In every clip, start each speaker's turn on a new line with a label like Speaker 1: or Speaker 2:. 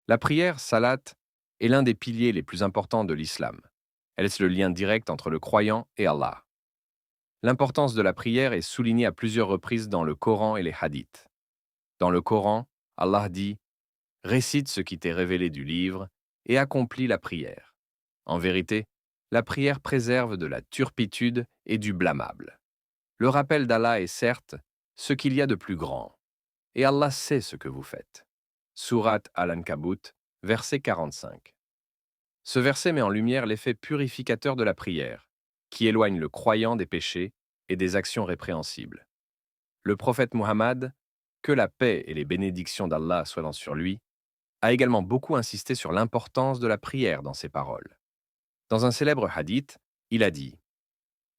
Speaker 1: La prière, salat, est l'un des piliers les plus importants de l'islam. Elle est le lien direct entre le croyant et Allah. L'importance de la prière est soulignée à plusieurs reprises dans le Coran et les hadiths. Dans le Coran, Allah dit: récite ce qui t'est révélé du livre et accomplis la prière. En vérité, la prière préserve de la turpitude et du blâmable. Le rappel d'Allah est certes ce qu'il y a de plus grand. Et Allah sait ce que vous faites. Sourate Al-Ankabut, verset 45. Ce verset met en lumière l'effet purificateur de la prière, qui éloigne le croyant des péchés et des actions répréhensibles. Le prophète Muhammad, que la paix et les bénédictions d'Allah soient sur lui, a également beaucoup insisté sur l'importance de la prière dans ses paroles. Dans un célèbre hadith, il a dit: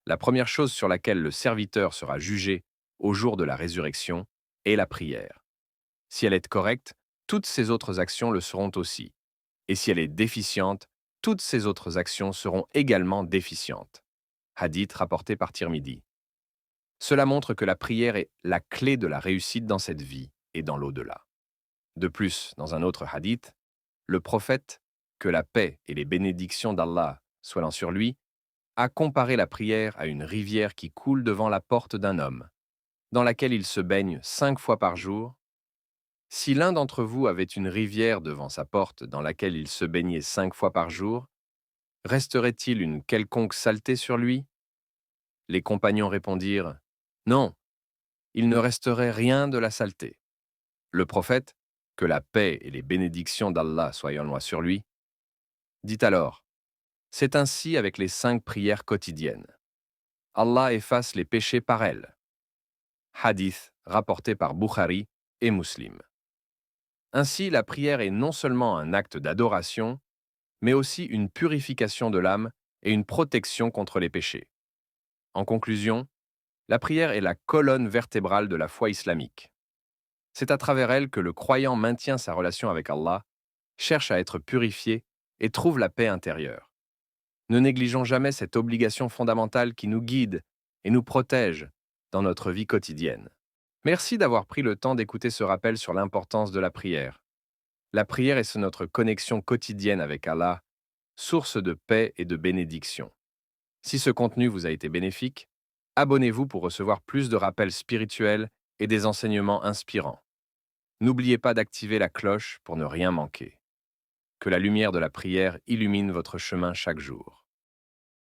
Speaker 1: la première chose sur laquelle le serviteur sera jugé au jour de la résurrection est la prière. Si elle est correcte, toutes ses autres actions le seront aussi. Et si elle est déficiente, toutes ses autres actions seront également déficientes. Hadith rapporté par Tirmidhi. Cela montre que la prière est la clé de la réussite dans cette vie et dans l'au-delà. De plus, dans un autre hadith, le prophète, que la paix et les bénédictions d'Allah soient sur lui, a comparé la prière à une rivière qui coule devant la porte d'un homme, dans laquelle il se baigne 5 fois par jour. Si l'un d'entre vous avait une rivière devant sa porte dans laquelle il se baignait 5 fois par jour, resterait-il une quelconque saleté sur lui? Les compagnons répondirent: non, il ne resterait rien de la saleté. Le prophète, que la paix et les bénédictions d'Allah soient en loi sur lui, dit alors: c'est ainsi avec les 5 prières quotidiennes. Allah efface les péchés par elles. Hadith rapporté par Bukhari et Muslim. Ainsi, la prière est non seulement un acte d'adoration, mais aussi une purification de l'âme et une protection contre les péchés. En conclusion, la prière est la colonne vertébrale de la foi islamique. C'est à travers elle que le croyant maintient sa relation avec Allah, cherche à être purifié et trouve la paix intérieure. Ne négligeons jamais cette obligation fondamentale qui nous guide et nous protège dans notre vie quotidienne. Merci d'avoir pris le temps d'écouter ce rappel sur l'importance de la prière. La prière est notre connexion quotidienne avec Allah, source de paix et de bénédiction. Si ce contenu vous a été bénéfique, abonnez-vous pour recevoir plus de rappels spirituels et des enseignements inspirants. N'oubliez pas d'activer la cloche pour ne rien manquer. Que la lumière de la prière illumine votre chemin chaque jour.